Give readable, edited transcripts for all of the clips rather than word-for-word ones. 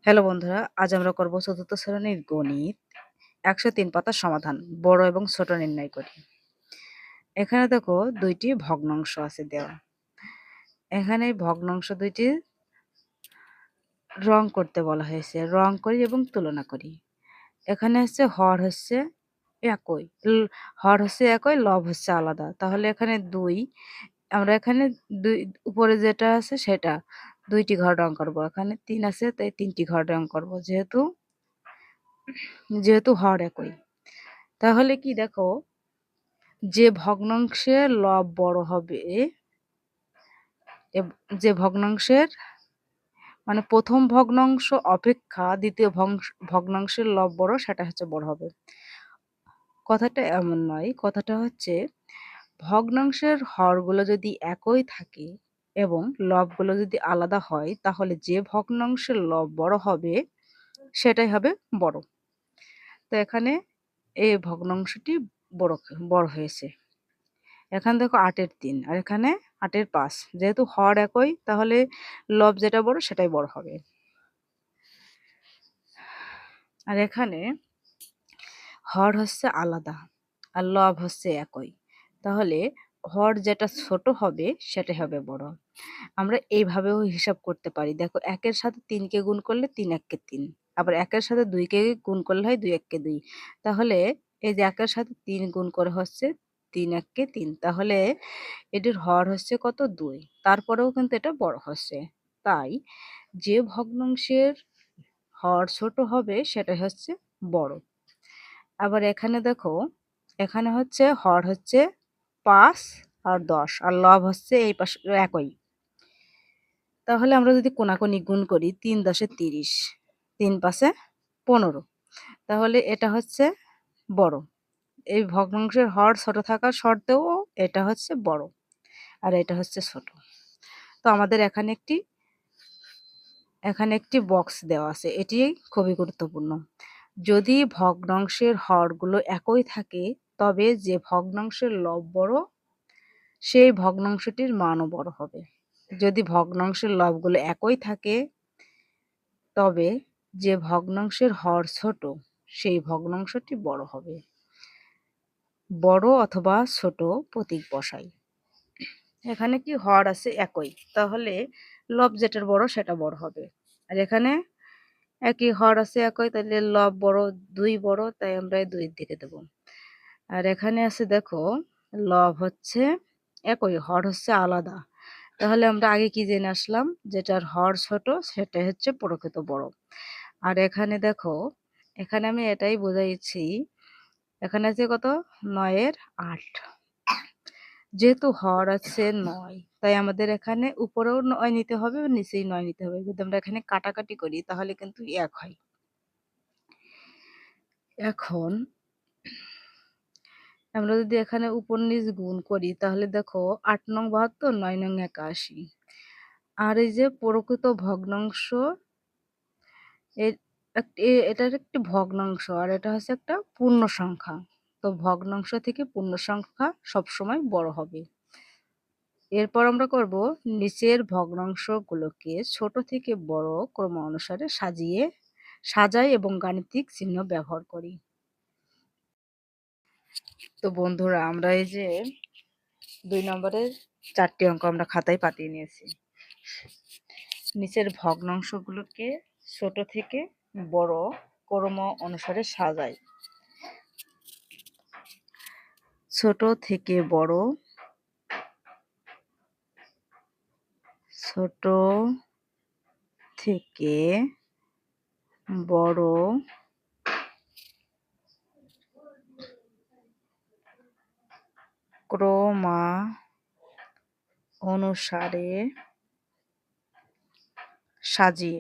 Hello বন্ধুরা, আজ আমরা করব চতুর্থ শ্রেণীর গণিত ১০৩ পাতার সমাধান। বড় এবং ছোট নির্ণয় করি। এখানে দেখো দুইটি ভগ্নাংশ আছে দেওয়া। এখানে ভগ্নাংশ দুইটি রং করতে বলা হয়েছে। রং করি এবং তুলনা করি। এখানে হচ্ছে হর হচ্ছে একই, হর হচ্ছে একই, লব হচ্ছে আলাদা। তাহলে এখানে ২, আমরা এখানে ২ উপরে যেটা আছে সেটা ২টি ঘর রং করব। এখানে ৩ আছে তাই ৩টি ঘর রং করব। যেহেতু হর একই। তাহলে কি দেখো, যে ভগ্নাংশের লব বড় হবে, যে ভগ্নাংশের মানে প্রথম ভগ্নাংশ অপেক্ষা দ্বিতীয় ভগ্নাংশের লব বড়, সেটা হচ্ছে বড় হবে। কথাটা এমন নয়, কথাটা হচ্ছে ভগ্নাংশের হরগুলো যদি একই থাকে এবং লবগুলো যদি আলাদা হয়, তাহলে যে ভগ্নাংশের লব বড় হবে সেটাই হবে বড়। তো এখানে এই ভগ্নাংশটি বড় বড় হয়েছে। এখানে দেখো ৮ এর ৩ আর এখানে ৮ এর ৫। যেহেতু হর একই, তাহলে লব যেটা বড় সেটাই বড় হবে। আর এখানে হর হচ্ছে আলাদা আর লব হচ্ছে একই। তাহলে হর যেটা ছোট হবে সেটাই হবে বড়। আমরা এইভাবেও হিসাব করতে পারি। দেখো ১ এর সাথে ৩ কে গুণ করলে ৩ ১ কে ৩। আবার ১ এর সাথে ২ কে গুণ করলে হয় ২ ১ কে ২। তাহলে এই যে ১ এর সাথে ৩ গুণ করে হচ্ছে ৩ ১ কে ৩। তাহলে এটির হর হচ্ছে কত? ২। তারপরেও কিন্তু এটা বড় হচ্ছে। তাই যে ভগ্নাংশের হর ছোট হবে সেটাই হচ্ছে বড়। আবার এখানে দেখো, এখানে হচ্ছে হর হচ্ছে ৫ আর ১০ আর লব হচ্ছে এই পাশে একই। তাহলে আমরা যদি কোনাকুনি গুণ করি ৩ ১০ ৩০, ৩ ৫ ১৫। তাহলে এটা হচ্ছে বড়। এই ভগ্নাংশের হর ছোট থাকার শর্তেও এটা হচ্ছে বড় আর এটা হচ্ছে ছোট। তো আমাদের এখানে একটি বক্স দেওয়া আছে। এটি খুবই গুরুত্বপূর্ণ। যদি ভগ্নাংশের হরগুলো একই থাকে, তবে যে ভগ্নাংশের লব বড় সেই ভগ্নাংশটির মানও বড় হবে। যদি ভগ্নাংশের লবগুলো একই থাকে, তবে যে ভগ্নাংশের হর ছোট সেই ভগ্নাংশটি বড় হবে। বড় অথবা ছোট প্রতীক বসাই। এখানে কি হর আছে একই, তাহলে লব যেটার বড় সেটা বড় হবে। আর এখানে একই হর আছে একই, তাহলে লব বড়, ২ বড়, তাই আমরা ২ এর দিকে দেব। আর এখানে আছে দেখো, লব হচ্ছে একই, হর হচ্ছে আলাদা। তাহলে আমরা আগে কি জেনে আসলাম, যেটার হর ছোট সেটাই হচ্ছে প্রকৃত বড়। আর এখানে দেখো, এখানে আমি এটাই বোঝাইছি, এখানে আছে কত? ৯ এর ৮। যেহেতু হর আছে ৯, তাই আমাদের এখানে উপরেও ৯ নিতে হবে, নিচেই ৯ নিতে হবে। যদি আমরা এখানে কাটাকাটি করি তাহলে কিন্তু ১ হয়। এখন আমরা যদি এখানে উপর নিচ গুণ করি তাহলে দেখো ৮ নং ৭২, ৯ নং ৮১। আর এই যে প্রকৃত ভগ্নাংশ, এটার একটি ভগ্নাংশ আর এটা হচ্ছে একটা পূর্ণ সংখ্যা। তো ভগ্নাংশ থেকে পূর্ণ সংখ্যা সবসময় বড় হবে। এরপর আমরা করব নিচের ভগ্নাংশগুলোকে ছোট থেকে বড় ক্রম অনুসারে সাজাই এবং গাণিতিক চিহ্ন ব্যবহার করি। তো বন্ধুরা, আমরা এই যে ২ নম্বরের ৪টি অঙ্ক আমরা খাতায় পাতিয়ে নিয়েছি। নিচের ভগ্নাংশগুলোকে ছোট থেকে বড় ক্রম অনুসারে সাজাই। ছোট থেকে বড়, ছোট থেকে বড় ক্রমানুসারে সাজিয়ে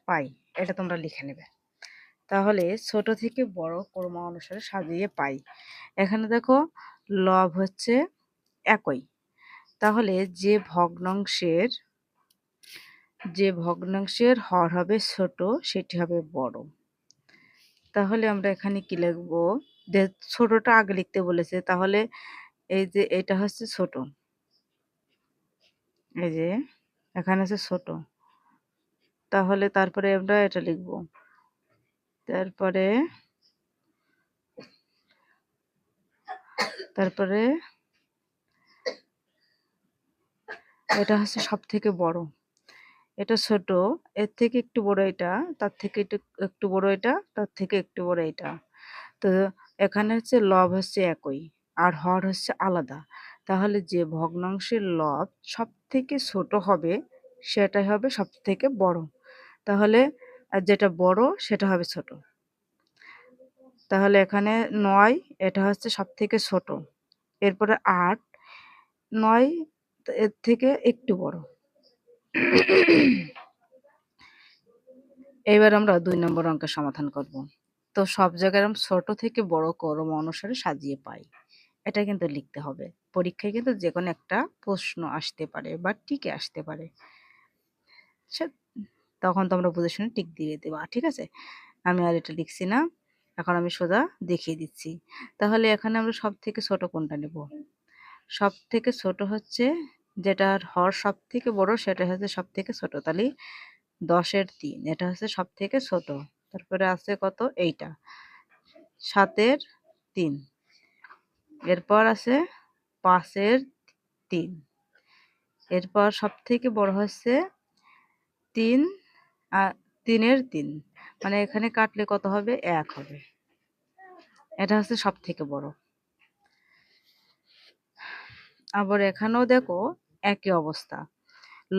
পাই। এটা তোমরা লিখে নেবে। তাহলে ছোট থেকে বড় ক্রমানুসারে সাজিয়ে পাই। এখানে দেখো, লব হচ্ছে একই। তাহলে যে ভগ্নাংশের হর হবে ছোট সেটি হবে বড়। তাহলে আমরা এখানে কি লিখব, ছোটটা আগে লিখতে বলেছে, তাহলে এই যে এটা হচ্ছে ছোট, এই যে এখানে আছে ছোট, তাহলে তারপরে আমরা এটা লিখব। তারপরে তারপরে এটা হচ্ছে সব থেকে বড়, এটা ছোট, এর থেকে একটু বড় এটা, তার থেকে একটু একটু বড় এটা, তার থেকে একটু বড় এটা। তো এখানে হচ্ছে লব হচ্ছে একই আর হর হচ্ছে আলাদা, তাহলে যে ভগ্নাংশের লব সব থেকে ছোট হবে সেটাই হবে সব থেকে বড়, তাহলে যেটা বড় সেটা হবে ছোট। তাহলে এখানে ৯ এটা হচ্ছে সব থেকে ছোট, এরপরে ৮, ৯ এর থেকে একটু বড়। এবার আমরা ২ নম্বর অঙ্কের সমাধান করব। তো সব জায়গায় আমরা ছোট থেকে বড় ক্রম অনুসারে সাজিয়ে পাই, এটা কিন্তু লিখতে হবে। পরীক্ষায় কিন্তু যেকোনো একটা প্রশ্ন আসতে পারে বা টিকে আসতে পারে, সে তখন তোমরা বুঝে শুনে টিক দিয়ে দেবা, ঠিক আছে? আমি আর এটা লিখছি না, এখন আমি সোজা দেখিয়ে দিচ্ছি। তাহলে এখানে আমরা সব থেকে ছোট কোনটা নেব? সব থেকে ছোট হচ্ছে যেটার হর সব থেকে বড় সেটা হচ্ছে সব থেকে ছোট, তাহলে ১০-এর ৩ এটা হচ্ছে সব থেকে ছোট। তারপরে আছে কত? এইটা ৭-এর ৩, এরপর আছে ৫-এর ৩, এরপর সব থেকে বড় হচ্ছে ৩, ৩-এর ৩, মানে এখানে কাটলে কত হবে? ১ হবে। এটা হচ্ছে সব থেকে বড়। আবার এখানেও দেখো একই অবস্থা,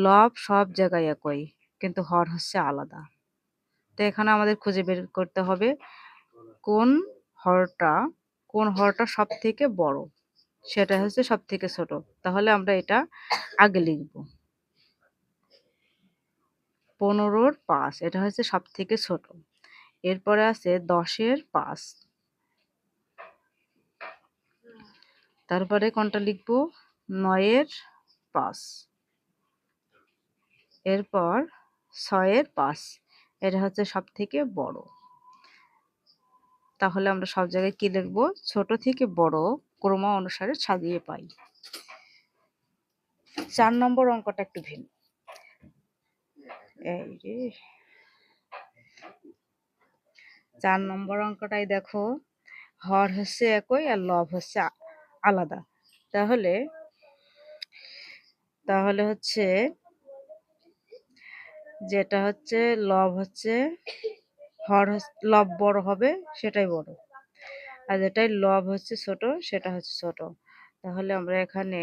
লব সব জায়গায় একই কিন্তু হর হচ্ছে আলাদা। তো এখানে আমাদের খুঁজে বের করতে হবে কোন হরটা সব থেকে বড়, সেটা হচ্ছে সব থেকে ছোট। তাহলে আমরা এটা আগে লিখব। ১৫-র ৫ এটা হচ্ছে সব থেকে ছোট, এরপরে আছে ১০-এর ৫, তারপরে কোনটা লিখব? ৯-এর ৫, এরপর ৬-এর ৫, এটা হচ্ছে সব থেকে বড়। তাহলে আমরা সব জায়গায় কি লিখব? ছোট থেকে বড় ক্রম অনুসারে সাজিয়ে পাই। ৪ নম্বর অঙ্কটা একটু ভিন্ন। এই রে ৪ নম্বর অঙ্কটাই দেখো, হর হচ্ছে একই আর লব হচ্ছে আলাদা। তাহলে তাহলে হচ্ছে যেটা হচ্ছে লব হচ্ছে লব বড় হবে সেটাই বড়, আর যেটাই লব হচ্ছে ছোট সেটা হচ্ছে ছোট। তাহলে আমরা এখানে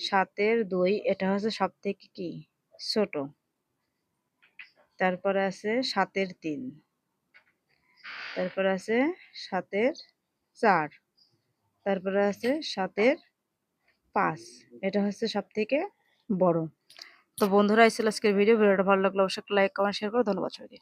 ৭-এর ২ এটা হচ্ছে সব থেকে কি ছোট, তারপরে আছে ৭-এর ৩, তারপরে আছে ৭-এর ৪, তারপরে আছে ৭-এর ৫, এটা হচ্ছে সব থেকে বড়। তো বন্ধুরা, এই ছিল আজকের ভিডিওটা ভালো লাগলে অবশ্যই লাইক কমেন্ট শেয়ার করো। ধন্যবাদ সবাইকে।